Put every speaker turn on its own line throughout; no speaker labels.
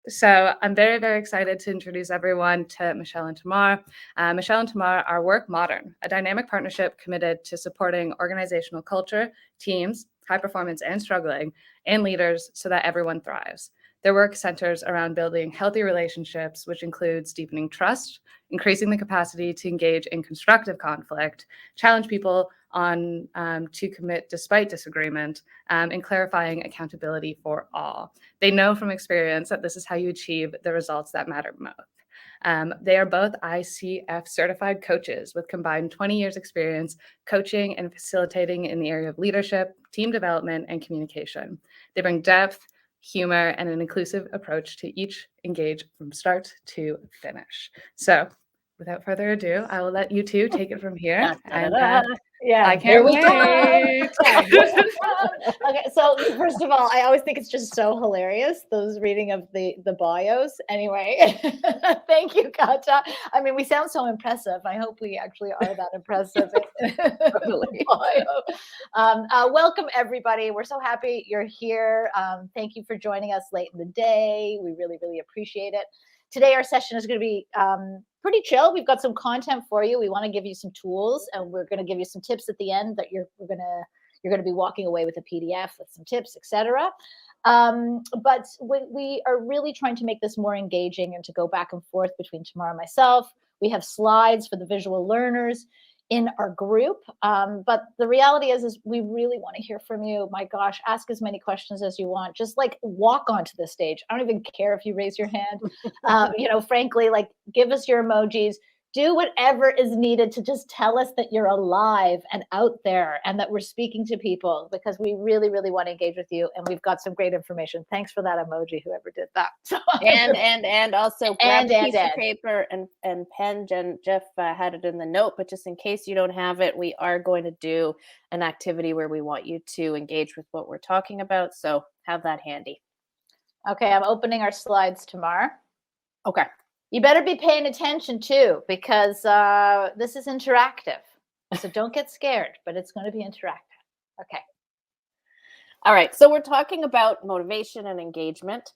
So I'm very, very excited to introduce everyone to Michelle and Tamar. Michelle and Tamar are Work Modern, a dynamic partnership committed to supporting organizational culture, teams, high performance and struggling, and leaders so that everyone thrives. Their work centers around building healthy relationships, which includes deepening trust, increasing the capacity to engage in constructive conflict, challenge people on to commit despite disagreement, and clarifying accountability for all. They know from experience that this is how you achieve the results that matter most. They are both ICF certified coaches with combined 20 years experience coaching and facilitating in the area of leadership, team development, and communication. They bring depth, humor, and an inclusive approach to each engage from start to finish. So without further ado, I will let you two take it from here.
Yeah,
I can't wait.
Okay, so first of all, I always think it's just so hilarious, those reading of the bios. Anyway, thank you, Katja. I mean, we sound so impressive. I hope we actually are that impressive. Welcome, everybody. We're so happy you're here. Thank you for joining us late in the day. We really, really appreciate it. Today, our session is going to be pretty chill. We've got some content for you. We want to give you some tools, and we're going to give you some tips at the end that you're going to be walking away with a PDF with some tips, etc. But we are really trying to make this more engaging and to go back and forth between Tamar and myself. We have slides for the visual learners in our group. But the reality is we really want to hear from you. My gosh, ask as many questions as you want. Just like walk onto the stage. I don't even care if you raise your hand. Frankly, like give us your emojis. Do whatever is needed to just tell us that you're alive and out there and that we're speaking to people, because we really, really want to engage with you. And we've got some great information. Thanks for that emoji, whoever did that. So,
and also grab a piece of paper and pen. Jeff had it in the note, but just in case you don't have it, we are going to do an activity where we want you to engage with what we're talking about. So have that handy.
Okay, I'm opening our slides, Tamar.
Okay.
You better be paying attention too, because this is interactive. So don't get scared, but it's going to be interactive. Okay.
All right. So we're talking about motivation and engagement.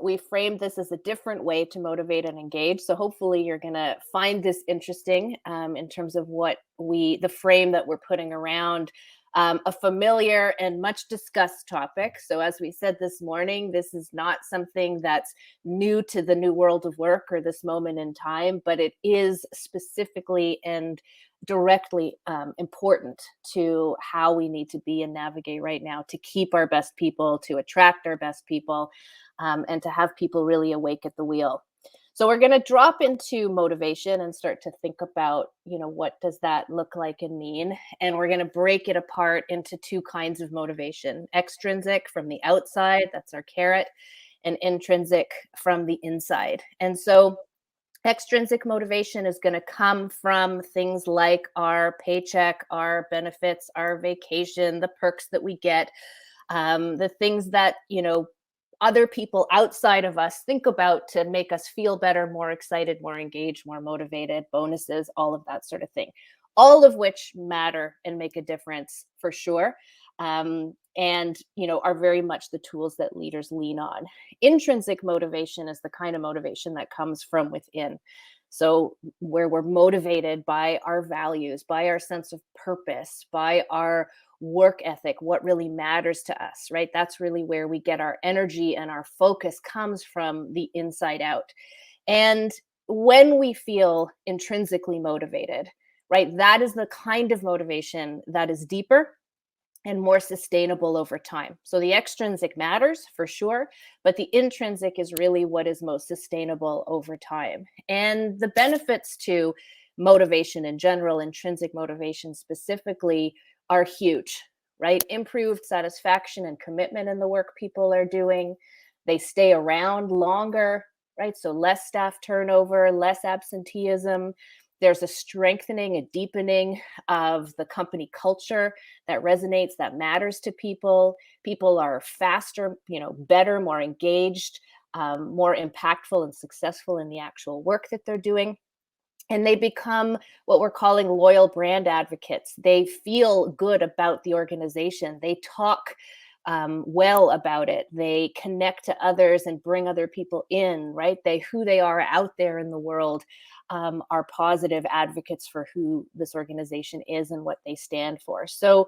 We framed this as a different way to motivate and engage. So hopefully you're going to find this interesting in terms of the frame that we're putting around a familiar and much discussed topic. So as we said this morning, this is not something that's new to the new world of work or this moment in time, but it is specifically and directly important to how we need to be and navigate right now to keep our best people, to attract our best people, and to have people really awake at the wheel. So we're going to drop into motivation and start to think about, what does that look like and mean? And we're going to break it apart into two kinds of motivation: extrinsic from the outside, that's our carrot, and intrinsic from the inside. And so extrinsic motivation is going to come from things like our paycheck, our benefits, our vacation, the perks that we get, the things that, other people outside of us think about to make us feel better, more excited, more engaged, more motivated, bonuses, all of that sort of thing, all of which matter and make a difference for sure. And, are very much the tools that leaders lean on. Intrinsic motivation is the kind of motivation that comes from within. So where we're motivated by our values, by our sense of purpose, by our work ethic, what really matters to us, right? That's really where we get our energy, and our focus comes from the inside out. And when we feel intrinsically motivated, right, that is the kind of motivation that is deeper and more sustainable over time. So the extrinsic matters for sure, but the intrinsic is really what is most sustainable over time. And the benefits to motivation in general, intrinsic motivation specifically, are huge, right? Improved satisfaction and commitment in the work people are doing. They stay around longer, right? So less staff turnover, less absenteeism. There's a strengthening, a deepening of the company culture that resonates, that matters to people. People are faster, better, more engaged, more impactful and successful in the actual work that they're doing. And they become what we're calling loyal brand advocates. They feel good about the organization. They talk well about it. They connect to others and bring other people in, right? Who they are out there in the world are positive advocates for who this organization is and what they stand for. So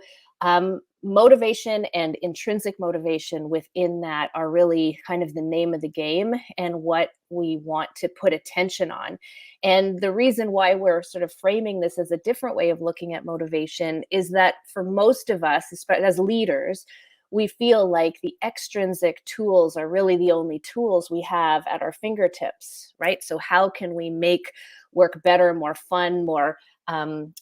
motivation and intrinsic motivation within that are really kind of the name of the game and what we want to put attention on. And the reason why we're sort of framing this as a different way of looking at motivation is that for most of us, especially as leaders, we feel like the extrinsic tools are really the only tools we have at our fingertips, right? So how can we make work better, more fun, more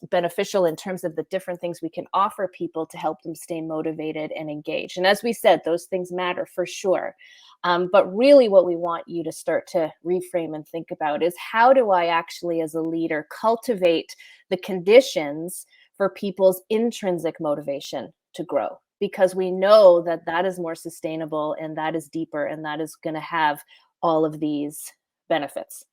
beneficial in terms of the different things we can offer people to help them stay motivated and engaged? And as we said, those things matter for sure. But really what we want you to start to reframe and think about is, how do I actually, as a leader, cultivate the conditions for people's intrinsic motivation to grow? Because we know that that is more sustainable and that is deeper and that is going to have all of these benefits.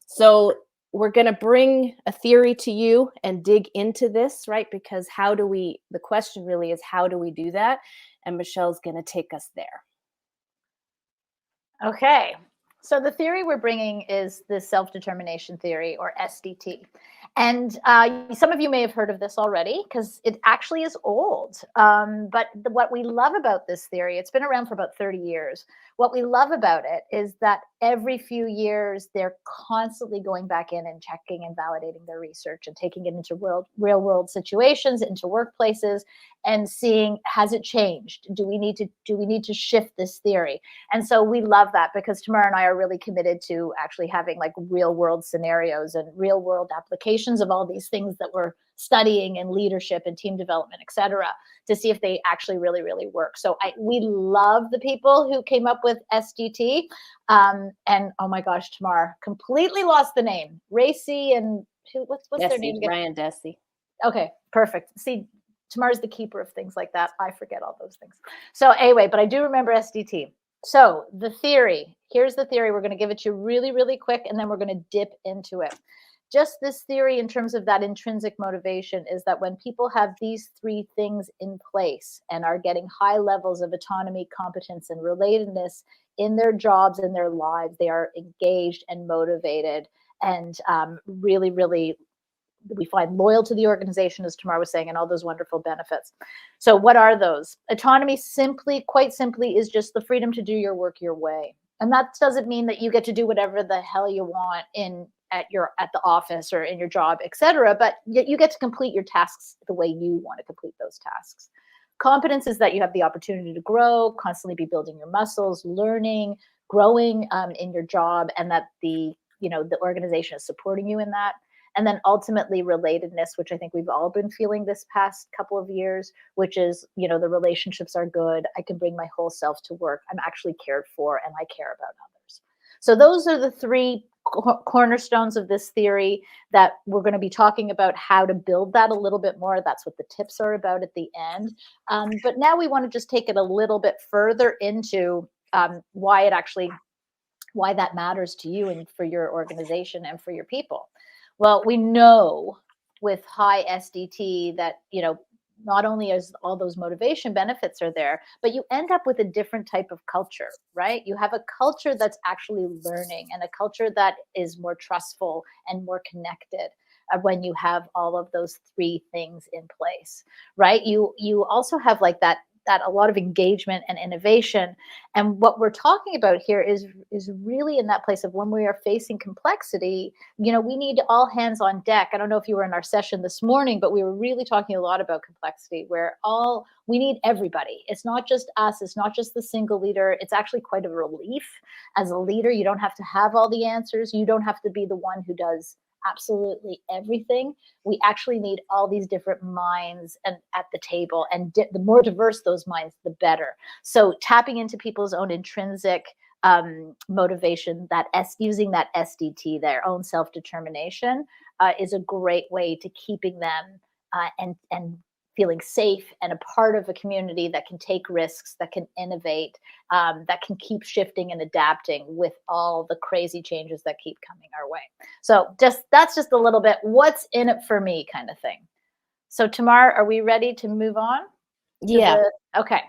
So we're going to bring a theory to you and dig into this, right? Because the question really is, how do we do that? And Michelle's going to take us there.
Okay. So the theory we're bringing is the self-determination theory, or SDT. And some of you may have heard of this already because it actually is old. But what we love about this theory, it's been around for about 30 years. What we love about it is that every few years, they're constantly going back in and checking and validating their research and taking it into real world situations, into workplaces, and seeing, has it changed? Do we need to shift this theory? And so we love that, because Tamar and I are really committed to actually having like real world scenarios and real world applications of all these things that we're studying in leadership and team development, et cetera, to see if they actually really, really work. So we love the people who came up with SDT. And oh my gosh, Tamar, completely lost the name. Racy and what's their name again?
Ryan Dessy.
Okay, perfect. See, Tamar's the keeper of things like that. I forget all those things. So anyway, but I do remember SDT. So the theory, here's the theory. We're going to give it to you really, really quick, and then we're going to dip into it. Just this theory in terms of that intrinsic motivation is that when people have these three things in place and are getting high levels of autonomy, competence, and relatedness in their jobs and their lives, they are engaged and motivated and really, really, we find loyal to the organization, as Tamar was saying, and all those wonderful benefits. So what are those? Autonomy, quite simply, is just the freedom to do your work your way. And that doesn't mean that you get to do whatever the hell you want at the office or in your job, et cetera, but you get to complete your tasks the way you want to complete those tasks. Competence is that you have the opportunity to grow, constantly be building your muscles, learning, growing in your job, and that the organization is supporting you in that. And then ultimately relatedness, which I think we've all been feeling this past couple of years, which is, the relationships are good. I can bring my whole self to work. I'm actually cared for and I care about others. So those are the three cornerstones of this theory that we're going to be talking about how to build that a little bit more. That's what the tips are about at the end. But now we want to just take it a little bit further into why that matters to you and for your organization and for your people. Well, we know with high SDT that, not only is all those motivation benefits are there, but you end up with a different type of culture, right? You have a culture that's actually learning and a culture that is more trustful and more connected when you have all of those three things in place, right? You also have like that a lot of engagement and innovation. And what we're talking about here is really in that place of when we are facing complexity, we need all hands on deck. I don't know if you were in our session this morning, but we were really talking a lot about complexity, where we need everybody. It's not just us. It's not just the single leader. It's actually quite a relief. As a leader, you don't have to have all the answers. You don't have to be the one who does absolutely everything. We actually need all these different minds and at the table, and the more diverse those minds, the better. So tapping into people's own intrinsic motivation, using that SDT, their own self-determination, is a great way to keeping them and feeling safe and a part of a community that can take risks, that can innovate, that can keep shifting and adapting with all the crazy changes that keep coming our way. So that's just a little bit what's in it for me kind of thing. So Tamar, are we ready to move on?
Yeah.
Okay.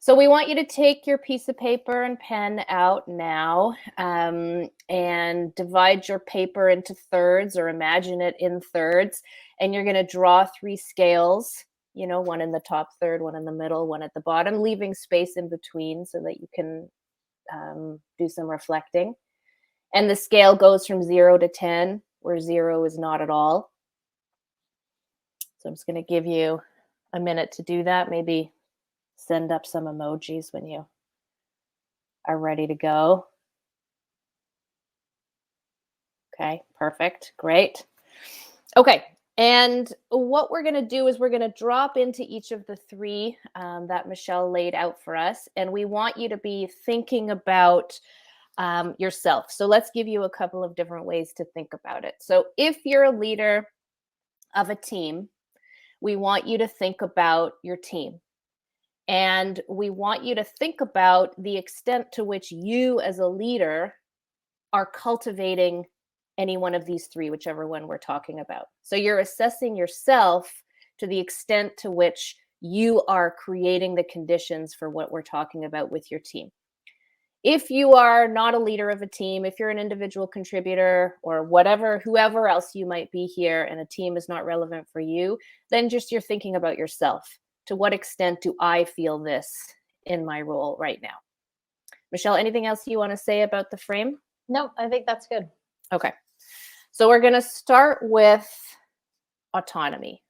So we want you to take your piece of paper and pen out now, and divide your paper into thirds, or imagine it in thirds. And you're going to draw 3 scales, one in the top third, one in the middle, one at the bottom, leaving space in between so that you can do some reflecting. And the scale goes from 0 to 10, where 0 is not at all. So I'm just going to give you a minute to do that. Maybe send up some emojis when you are ready to go. Okay, perfect. Great. Okay, and what we're going to do is we're going to drop into each of the 3 that Michelle laid out for us. And we want you to be thinking about yourself. So let's give you a couple of different ways to think about it. So if you're a leader of a team, we want you to think about your team. And we want you to think about the extent to which you as a leader are cultivating any one of these 3, whichever one we're talking about. So you're assessing yourself to the extent to which you are creating the conditions for what we're talking about with your team. If you are not a leader of a team, if you're an individual contributor or whoever else you might be here, and a team is not relevant for you, then just you're thinking about yourself. To what extent do I feel this in my role right now? Michelle, anything else you want to say about the frame?
No, I think that's good.
Okay. So we're going to start with autonomy.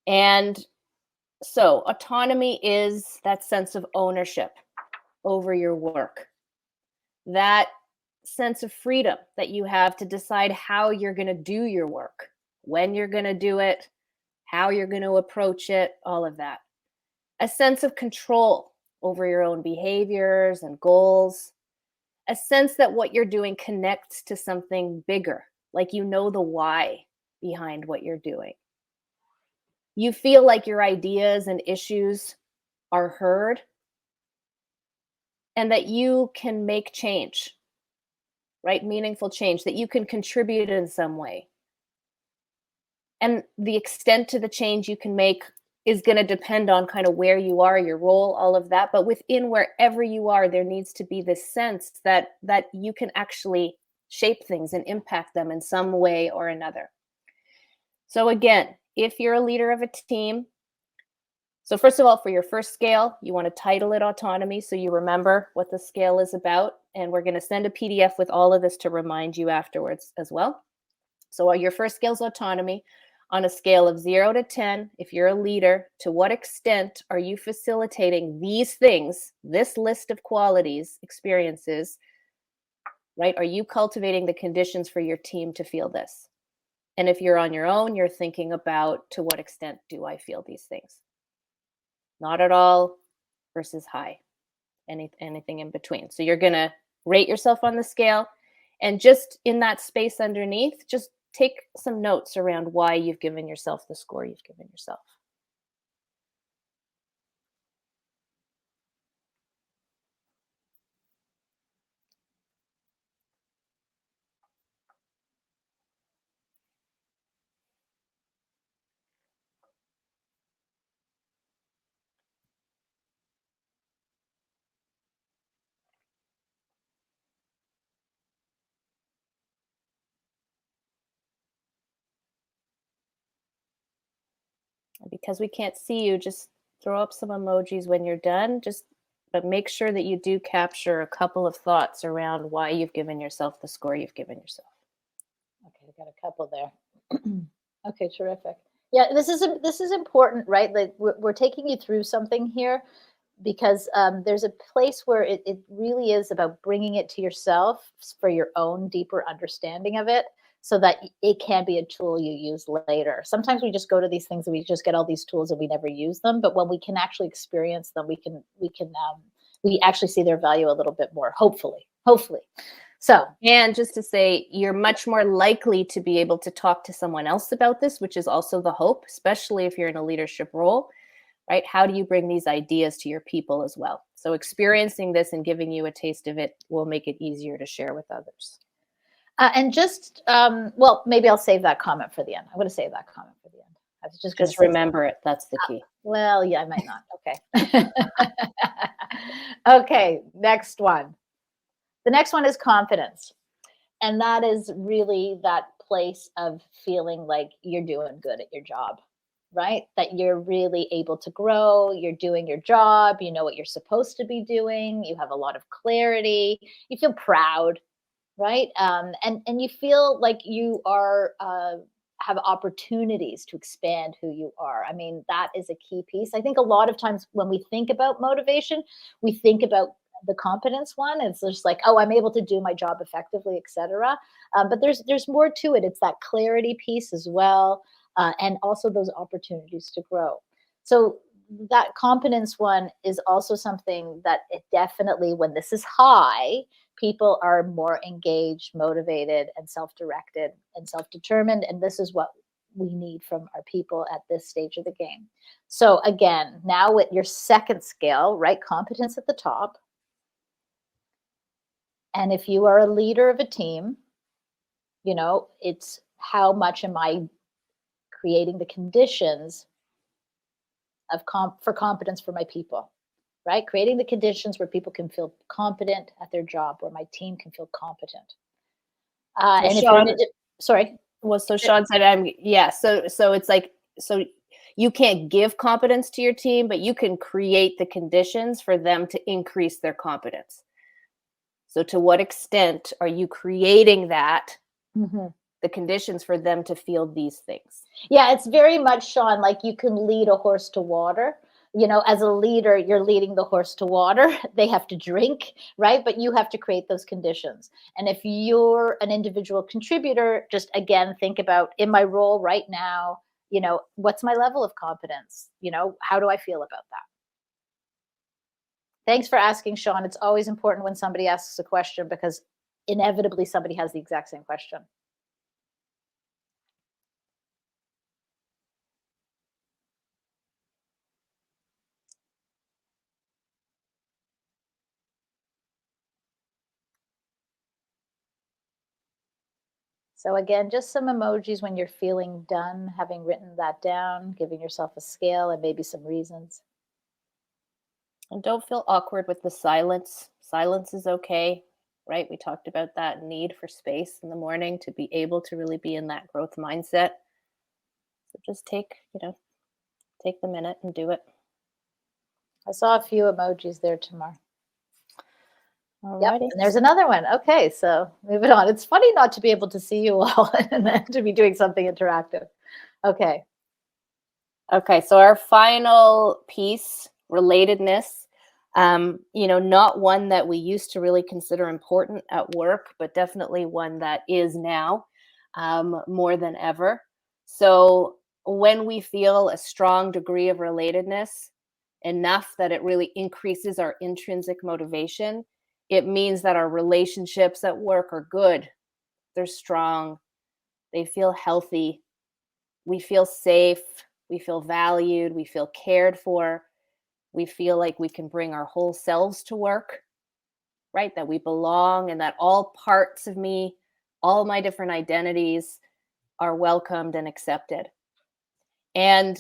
And so autonomy is that sense of ownership over your work, that sense of freedom that you have to decide how you're going to do your work, when you're going to do it, how you're going to approach it, all of that. A sense of control over your own behaviors and goals. A sense that what you're doing connects to something bigger, like you know the why behind what you're doing. You feel like your ideas and issues are heard, and that you can make change, right? Meaningful change, that you can contribute in some way. And the extent to the change you can make is going to depend on kind of where you are, your role, all of that. But within wherever you are, there needs to be this sense that you can actually shape things and impact them in some way or another. So again, if you're a leader of a team, so first of all, for your first scale, you want to title it autonomy so you remember what the scale is about. And we're going to send a PDF with all of this to remind you afterwards as well. So your first scale is autonomy. On a scale of 0 to 10, if you're a leader, to what extent are you facilitating these things, this list of qualities, experiences, right? Are you cultivating the conditions for your team to feel this? And if you're on your own, you're thinking about, to what extent do I feel these things? Not at all versus high, anything in between. So you're going to rate yourself on the scale, and just in that space underneath, just take some notes around why you've given yourself the score you've given yourself. Because we can't see you, just throw up some emojis when you're done. But make sure that you do capture a couple of thoughts around why you've given yourself the score you've given yourself.
Okay, I got a couple there. Okay, terrific. Yeah, this is important, right? Like we're taking you through something here, because there's a place where it really is about bringing it to yourself for your own deeper understanding of it, so that it can be a tool you use later. Sometimes we just go to these things and we just get all these tools and we never use them. But when we can actually experience them, we actually see their value a little bit more. Hopefully. So,
and just to say, you're much more likely to be able to talk to someone else about this, which is also the hope, especially if you're in a leadership role, right? How do you bring these ideas to your people as well? So experiencing this and giving you a taste of it will make it easier to share with others.
And just, well, maybe I'll save that comment for the end. I'm going to save that comment for the end. I was just going to
Just
say
remember it. That's the key.
well, yeah, I might not. Okay. Okay, next one. The next one is confidence. And that is really that place of feeling like you're doing good at your job, right? That you're really able to grow, you're doing your job, you know what you're supposed to be doing, you have a lot of clarity, you feel proud, right? And you feel like you are have opportunities to expand who you are. I mean, that is a key piece. I think a lot of times when we think about motivation, we think about the competence one. It's just like, oh, I'm able to do my job effectively, etc. But there's more to it. It's that clarity piece as well, and also those opportunities to grow. So that competence one is also something that it definitely, when this is high, people are more engaged, motivated, and self-directed and self-determined. And this is what we need from our people at this stage of the game. So again, now with your second scale, right? Competence at the top. And if you are a leader of a team, you know, it's how much am I creating the conditions of for competence for my people, right? Creating the conditions where people can feel competent at their job, where my team can feel competent. And if you're sorry.
Well, so Sean said, yeah. So it's like, so you can't give competence to your team, but you can create the conditions for them to increase their competence. So to what extent are you creating that, the conditions for them to feel these things?
Yeah, it's very much, Sean, like you can lead a horse to water. You know, as a leader, you're leading the horse to water. They have to drink, right? But you have to create those conditions. And if you're an individual contributor, just again, think about in my role right now, you know, what's my level of competence? You know, how do I feel about that? Thanks for asking, Sean. It's always important when somebody asks a question because inevitably somebody has the exact same question. So again, just some emojis when you're feeling done, having written that down, giving yourself a scale and maybe some reasons.
And don't feel awkward with the silence. Silence is okay, right? We talked about that need for space in the morning to be able to really be in that growth mindset. So just take the minute and do it.
I saw a few emojis there, Tamar.
Alrighty.
Yep, and there's another one. Okay, so moving on. It's funny not to be able to see you all and then to be doing something interactive. Okay.
Okay, so our final piece, relatedness, not one that we used to really consider important at work, but definitely one that is now more than ever. So when we feel a strong degree of relatedness, enough that it really increases our intrinsic motivation, it means that our relationships at work are good. They're strong. They feel healthy. We feel safe. We feel valued. We feel cared for. We feel like we can bring our whole selves to work, right? That we belong and that all parts of me, all my different identities are welcomed and accepted. And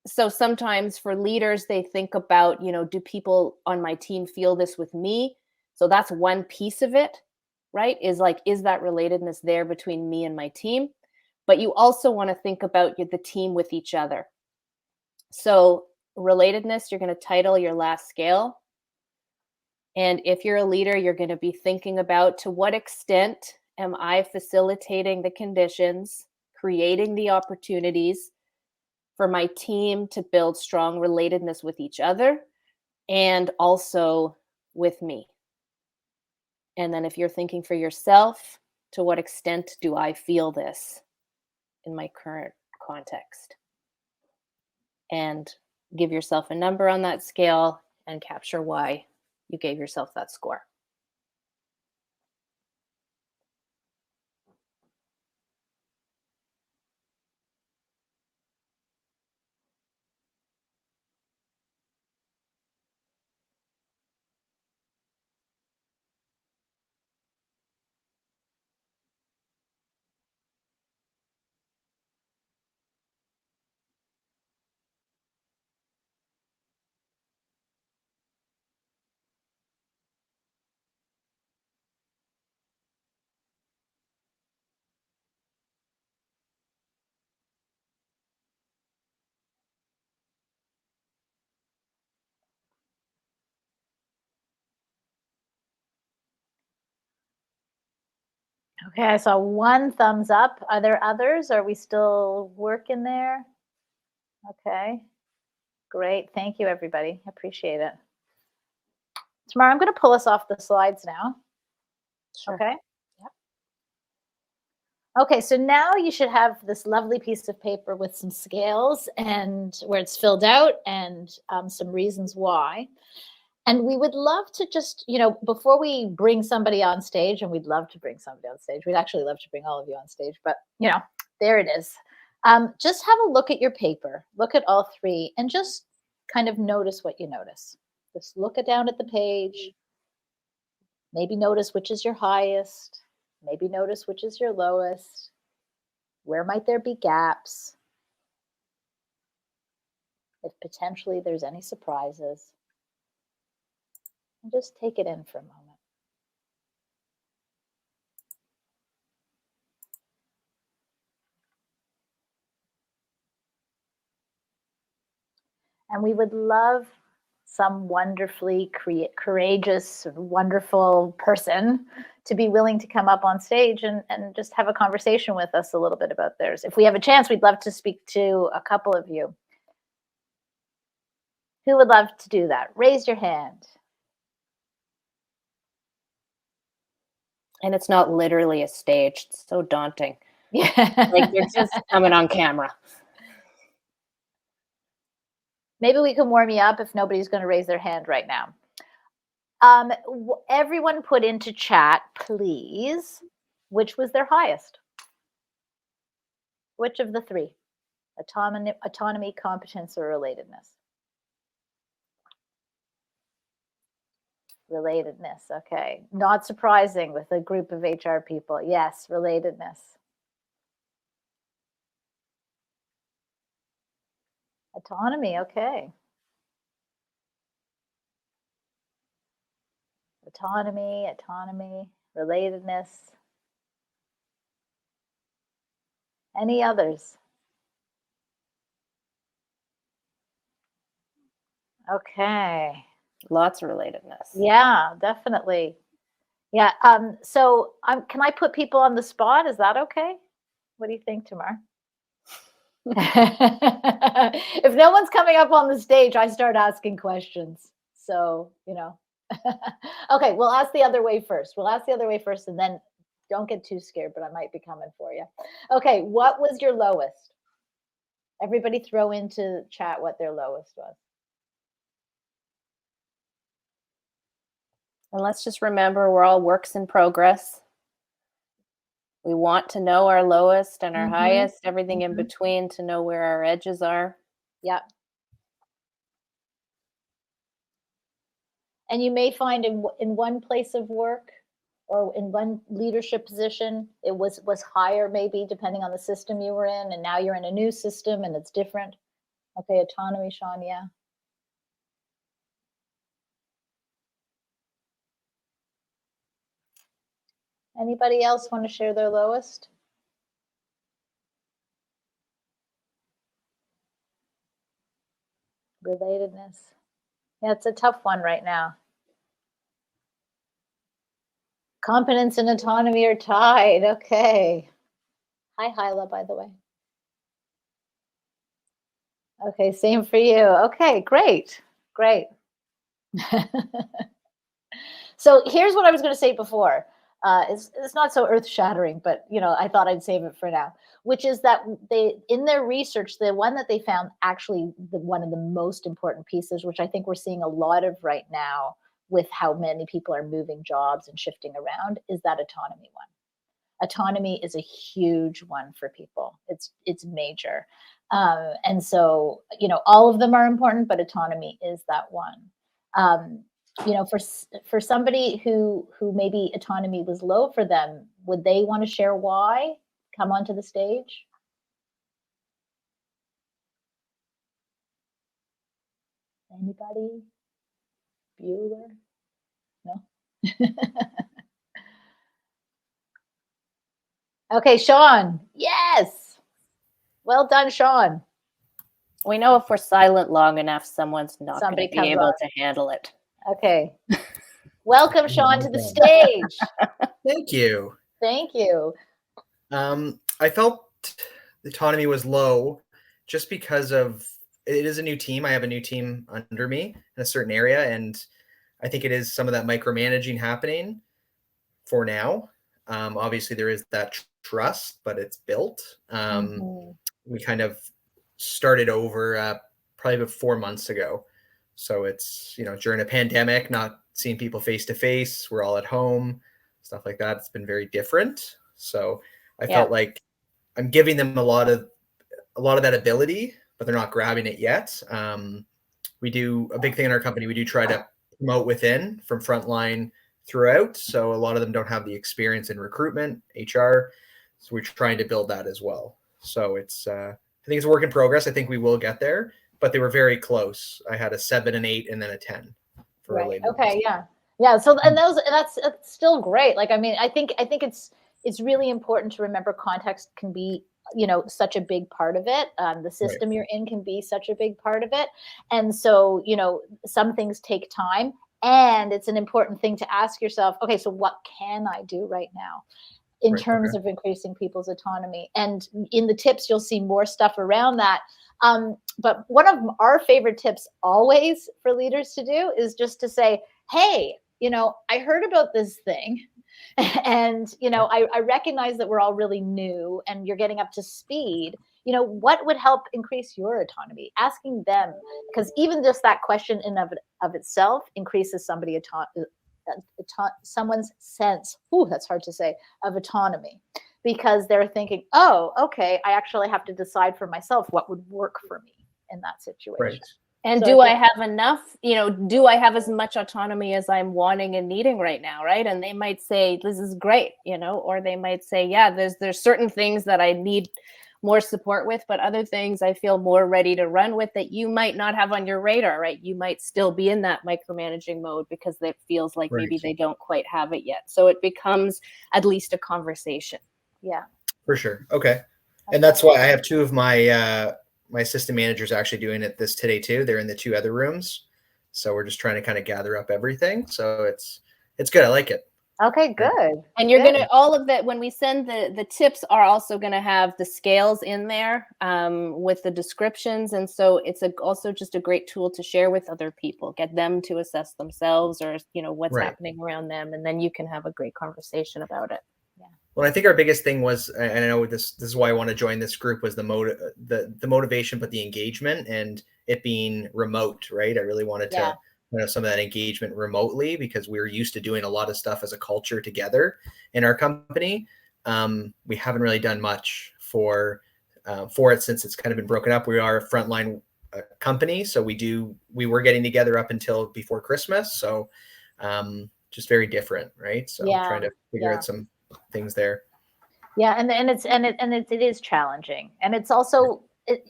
so sometimes for leaders, they think about, do people on my team feel this with me? So that's one piece of it, right? Is that relatedness there between me and my team? But you also want to think about the team with each other. So relatedness, you're going to title your last scale. And if you're a leader, you're going to be thinking about to what extent am I facilitating the conditions, creating the opportunities for my team to build strong relatedness with each other and also with me. And then if you're thinking for yourself, to what extent do I feel this in my current context? And give yourself a number on that scale and capture why you gave yourself that score.
Okay, I saw one thumbs up. Are there others? Are we still working there? Okay, great. Thank you, everybody. Appreciate it. Tamar, I'm going to pull us off the slides now.
Sure.
Okay. Yep. Okay, so now you should have this lovely piece of paper with some scales and where it's filled out and some reasons why. And we would love to just, before we bring somebody on stage, and we'd love to bring somebody on stage, we'd actually love to bring all of you on stage, but, there it is. Just have a look at your paper, look at all three, and just kind of notice what you notice. Just look down at the page. Maybe notice which is your highest. Maybe notice which is your lowest. Where might there be gaps? If potentially there's any surprises. And just take it in for a moment. And we would love some wonderfully courageous, wonderful person to be willing to come up on stage and just have a conversation with us a little bit about theirs. If we have a chance, we'd love to speak to a couple of you. Who would love to do that? Raise your hand.
And it's not literally a stage. It's so daunting.
Yeah.
Like you're just coming on camera.
Maybe we can warm you up if nobody's going to raise their hand right now. Everyone put into chat, please, which was their highest? Which of the three? Autonomy, competence, or relatedness? Relatedness, okay. Not surprising with a group of HR people. Yes, relatedness. Autonomy, okay. Autonomy, relatedness. Any others? Okay.
Lots of relatedness.
Yeah, definitely. Yeah. So can I put people on the spot? Is that okay? What do you think, Tamar? If no one's coming up on the stage, I start asking questions. So, okay, we'll ask the other way first. And then don't get too scared, but I might be coming for you. Okay, what was your lowest? Everybody throw into chat what their lowest was.
And let's just remember we're all works in progress. We want to know our lowest and our highest, everything in between, to know where our edges are.
Yep. And you may find in one place of work or in one leadership position, it was higher maybe depending on the system you were in, and now you're in a new system and it's different. Okay, autonomy, Sean, yeah. Anybody else want to share their lowest? Relatedness. Yeah, it's a tough one right now. Competence and autonomy are tied. Okay. Hi, Hyla, by the way. Okay, same for you. Okay, great. So here's what I was going to say before. It's not so earth-shattering, but I thought I'd save it for now. Which is that in their research, the one that they found actually one of the most important pieces, which I think we're seeing a lot of right now with how many people are moving jobs and shifting around, is that autonomy one. Autonomy is a huge one for people. It's major, and so all of them are important, but autonomy is that one. For somebody who maybe autonomy was low for them, would they want to share why? Come onto the stage. Anybody? Bueller? No? Okay, Sean. Yes. Well done, Sean.
We know if we're silent long enough, someone's not going to be able to handle it.
Okay. Welcome, Sean, to the stage.
Thank you.
Thank you.
I felt the autonomy was low just because of it is a new team. I have a new team under me in a certain area, and I think it is some of that micromanaging happening for now. Obviously, there is that trust, but it's built. We kind of started over probably about 4 months ago. So it's, during a pandemic, not seeing people face to face. We're all at home, stuff like that. It's been very different. So I felt like I'm giving them a lot of that ability, but they're not grabbing it yet. We do a big thing in our company. We do try to promote within from frontline throughout. So a lot of them don't have the experience in recruitment, HR. So we're trying to build that as well. So it's, I think it's a work in progress. I think we will get there, but they were very close. I had a 7, an 8, and then a 10 for
Right.
a label.
Okay. Yeah. Yeah. So, and that's still great. Like, I mean, I think it's really important to remember context can be, such a big part of it. The system you're in can be such a big part of it. And so, some things take time, and it's an important thing to ask yourself, okay, so what can I do right now in terms of increasing people's autonomy? And in the tips, you'll see more stuff around that. But one of our favorite tips always for leaders to do is just to say, hey, I heard about this thing. And, I recognize that we're all really new and you're getting up to speed. What would help increase your autonomy? Asking them, because even just that question in of itself increases someone's sense, that's hard to say, of autonomy, because they're thinking, oh, okay, I actually have to decide for myself what would work for me in that situation.
Right.
And do I have enough, do I have as much autonomy as I'm wanting and needing right now, right? And they might say, this is great, or they might say, yeah, there's certain things that I need more support with, but other things I feel more ready to run with that you might not have on your radar, right? You might still be in that micromanaging mode because it feels like maybe they don't quite have it yet. So it becomes at least a conversation.
Yeah.
For sure. Okay. And that's why I have 2 of my my assistant managers actually doing it today too. They're in the 2 other rooms. So we're just trying to kind of gather up everything. So it's good. I like it.
Okay, good.
And you're going to, all of that, when we send the tips are also going to have the scales in there with the descriptions. And so it's also just a great tool to share with other people, get them to assess themselves or, what's happening around them. And then you can have a great conversation about it.
Well, I think our biggest thing was, and I know this is why I want to join this group, was the motivation, but the engagement and it being remote, right? I really wanted to some of that engagement remotely because we were used to doing a lot of stuff as a culture together in our company. We haven't really done much for it since it's kind of been broken up. We are a frontline company, so we were getting together up until before Christmas. So just very different, right? So I'm trying to figure out some things there.
Yeah, and it is challenging, and it's also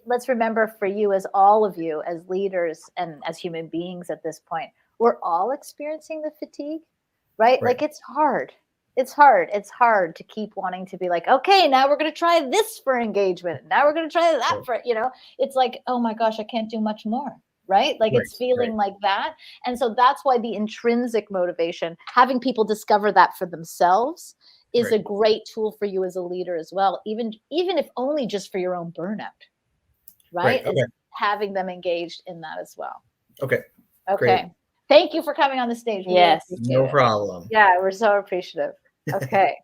let's remember, for you, as all of you as leaders and as human beings at this point, we're all experiencing the fatigue, right? Like it's hard to keep wanting to be like, okay, now we're going to try this for engagement, now we're going to try that for it's like, oh my gosh, I can't do much more, right? Like it's feeling like that. And so that's why the intrinsic motivation, having people discover that for themselves, is a great tool for you as a leader as well, even if only just for your own burnout, right? Is having them engaged in that as well.
Okay.
Great. Thank you for coming on the stage.
Yes.
No problem.
Yeah, we're so appreciative. Okay.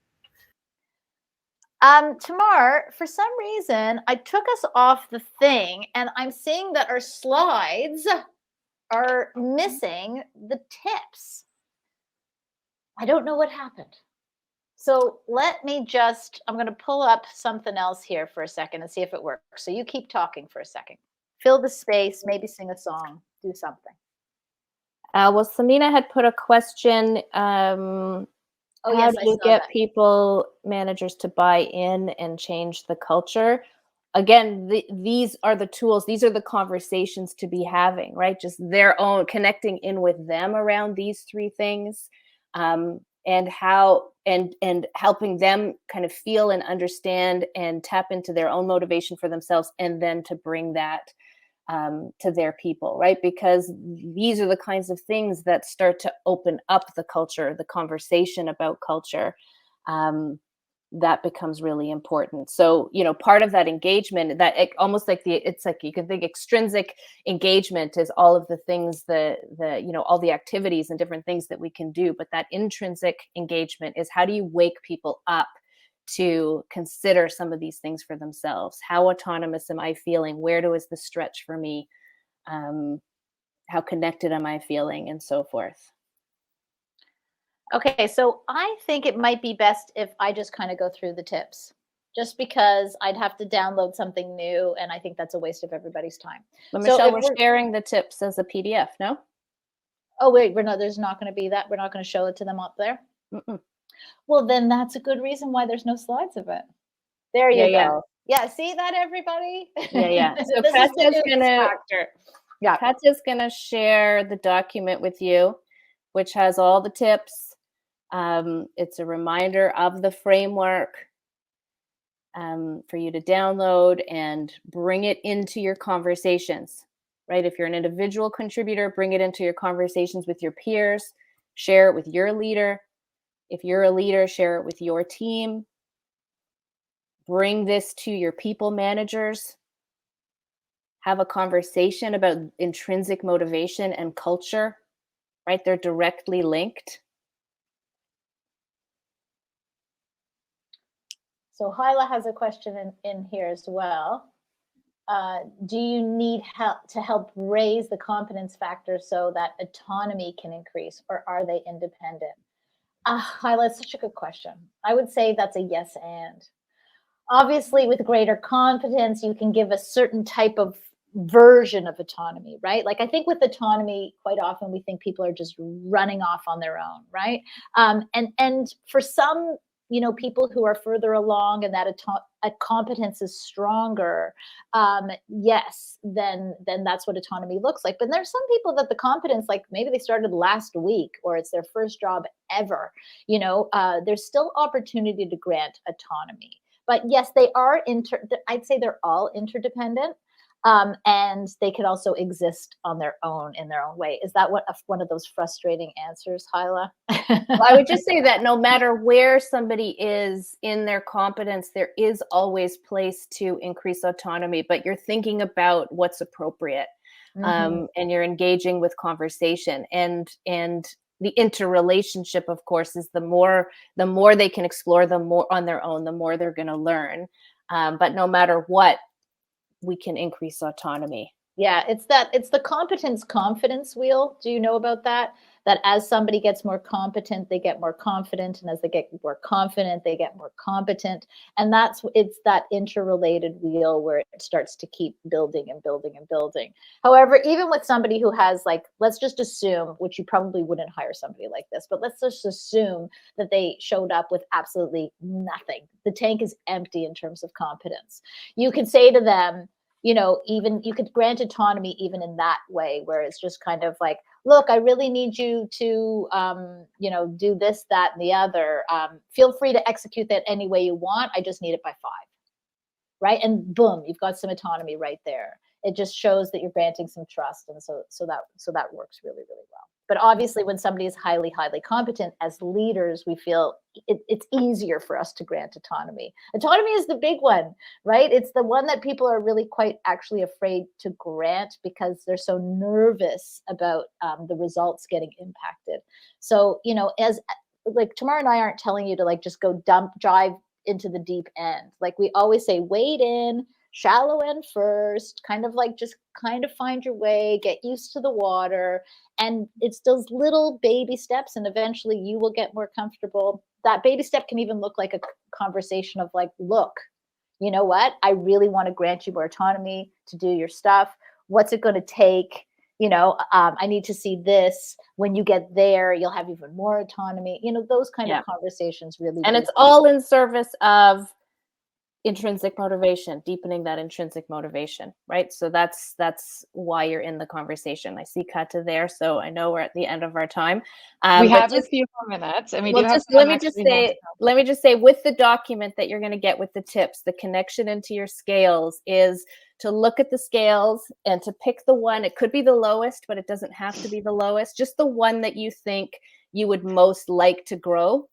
Tamar, for some reason, I took us off the thing, and I'm seeing that our slides are missing the tips. I don't know what happened. So let me I'm going to pull up something else here for a second and see if it works. So you keep talking for a second. Fill the space, maybe sing a song, do something.
Well, Samina had put a question. How do you get people, managers, to buy in and change the culture? Again, these are the tools. These are the conversations to be having, right? Just their own, connecting in with them around these 3 things. And how and helping them kind of feel and understand and tap into their own motivation for themselves, and then to bring that to their people, right? Because these are the kinds of things that start to open up the culture, the conversation about culture. that becomes really important. So, part of that engagement, that almost like it's like, you can think extrinsic engagement is all of the things all the activities and different things that we can do. But that intrinsic engagement is, how do you wake people up to consider some of these things for themselves? How autonomous am I feeling? Where is the stretch for me? How connected am I feeling, and so forth.
Okay, so I think it might be best if I just kind of go through the tips, just because I'd have to download something new, and I think that's a waste of everybody's time.
But
So
Michelle,
if
we're sharing the tips as a PDF, no?
Oh wait, there's not going to be that. We're not going to show it to them up there.
Mm-mm.
Well, then that's a good reason why there's no slides of it. There you
Yeah,
go. Yeah, see that, everybody?
Yeah. So
This is the news factor. Yeah.
Katya's gonna share the document with you, which has all the tips. It's a reminder of the framework for you to download and bring it into your conversations, right? If you're an individual contributor, bring it into your conversations with your peers, share it with your leader. If you're a leader, share it with your team. Bring this to your people managers. Have a conversation about intrinsic motivation and culture, right? They're directly linked.
So Hyla has a question in here as well. Do you need help to help raise the competence factor so that autonomy can increase, or are they independent? Hyla, it's such a good question. I would say that's a yes and. Obviously, with greater competence, you can give a certain type of version of autonomy, right? Like, I think with autonomy, quite often we think people are just running off on their own, right? And for some, people who are further along and that competence is stronger, yes, then that's what autonomy looks like. But there's some people that the competence, like maybe they started last week or it's their first job ever, there's still opportunity to grant autonomy. But yes, they are I'd say they're all interdependent. And they could also exist on their own in their own way. Is that one of those frustrating answers, Hyla?
Well, I would just say that no matter where somebody is in their competence, there is always place to increase autonomy, but you're thinking about what's appropriate.
Mm-hmm.
And you're engaging with conversation, and the interrelationship, of course, is the more they can explore, the more on their own, the more they're going to learn. But no matter what, we can increase autonomy.
Yeah, it's the competence confidence wheel. Do you know about that? That as somebody gets more competent, they get more confident, and as they get more confident, they get more competent. And it's that interrelated wheel where it starts to keep building and building and building. However, even with somebody who has, like, let's just assume, which you probably wouldn't hire somebody like this, but let's just assume that they showed up with absolutely nothing. The tank is empty in terms of competence. You could say to them, even you could grant autonomy even in that way, where it's just kind of like, look, I really need you to, do this, that, and the other. Feel free to execute that any way you want. I just need it by 5. Right. And boom, you've got some autonomy right there. It just shows that you're granting some trust. And so that works really, really well. But obviously, when somebody is highly, highly competent, as leaders, we feel it's easier for us to grant autonomy. Autonomy is the big one, right? It's the one that people are really quite actually afraid to grant because they're so nervous about the results getting impacted. So, as like Tamar and I aren't telling you to like just go dive into the deep end. Like we always say, wade in, shallow end first, kind of find your way, get used to the water. And it's those little baby steps, and eventually you will get more comfortable. That baby step can even look like a conversation of like, look, you know what? I really want to grant you more autonomy to do your stuff. What's it going to take? I need to see this. When you get there, you'll have even more autonomy. Those kind of conversations really.
And it's all in service of intrinsic motivation, deepening that intrinsic motivation, right? So that's why you're in the conversation. I see Kata there, so I know we're at the end of our time.
We have a few more minutes, and
let me just say, with the document that you're going to get with the tips, the connection into your scales is to look at the scales and to pick the one. It could be the lowest, but it doesn't have to be the lowest. Just the one that you think you would most like to grow.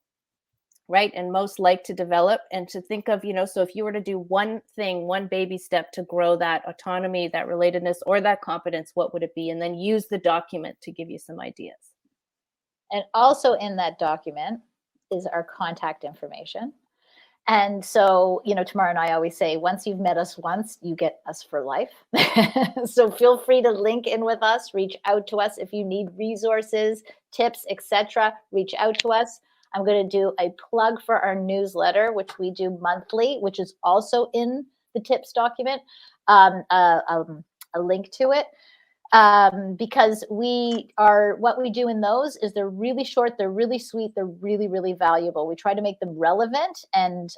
right, and most like to develop, and to think of, so if you were to do one thing, one baby step to grow that autonomy, that relatedness, or that competence, what would it be? And then use the document to give you some ideas.
And also in that document is our contact information. And so, Tamar and I always say, once you've met us once, you get us for life. So feel free to link in with us, reach out to us if you need resources, tips, etc. Reach out to us. I'm going to do a plug for our newsletter, which we do monthly, which is also in the tips document, a link to it. Because what we do in those is they're really short, they're really sweet, they're really, really valuable. We try to make them relevant and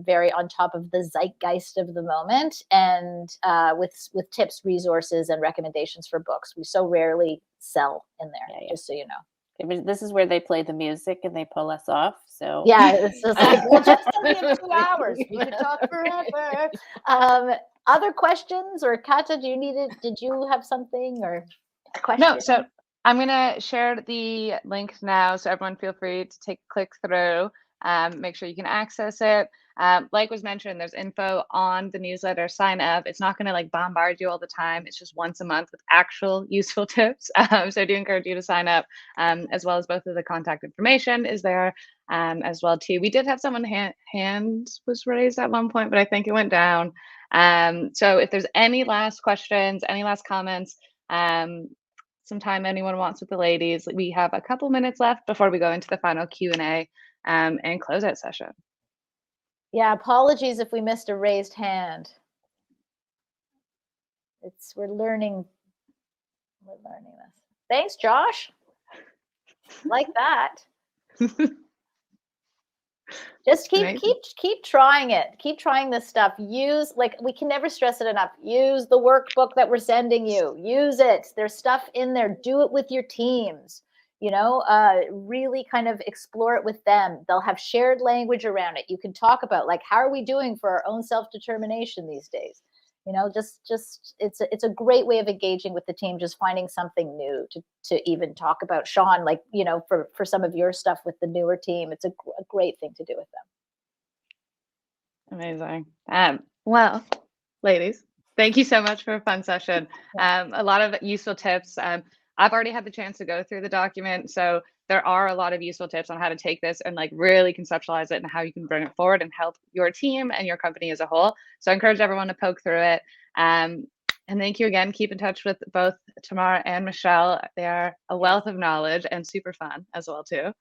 very on top of the zeitgeist of the moment, and with tips, resources, and recommendations for books. We so rarely sell in there, just so you know.
This is where they play the music and they pull us off. So
yeah, it's just like, well, just only in 2 hours. We could talk forever. Other questions, or Kata, did you have something or a question?
No, so I'm going to share the link now, so everyone feel free to click through, make sure you can access it. Like was mentioned, there's info on the newsletter. Sign up. It's not going to like bombard you all the time. It's just once a month with actual useful tips. So I do encourage you to sign up, as well as both of the contact information is there as well too. We did have someone hand was raised at one point, but I think it went down. So if there's any last questions, any last comments, some time anyone wants with the ladies, we have a couple minutes left before we go into the final Q&A and closeout session.
Yeah, apologies if we missed a raised hand. We're learning this. Thanks, Josh. Like that. Just keep trying it. Keep trying this stuff. We can never stress it enough. Use the workbook that we're sending you. Use it. There's stuff in there. Do it with your teams. Really kind of explore it with them. They'll have shared language around it. You can talk about how are we doing for our own self-determination these days? Just it's a great way of engaging with the team, just finding something new to even talk about. Sean, for some of your stuff with the newer team, it's a great thing to do with them.
Amazing. Well, ladies, thank you so much for a fun session. A lot of useful tips. I've already had the chance to go through the document, so there are a lot of useful tips on how to take this and really conceptualize it and how you can bring it forward and help your team and your company as a whole. So I encourage everyone to poke through it. And thank you again. Keep in touch with both Tamar and Michelle. They are a wealth of knowledge and super fun as well too.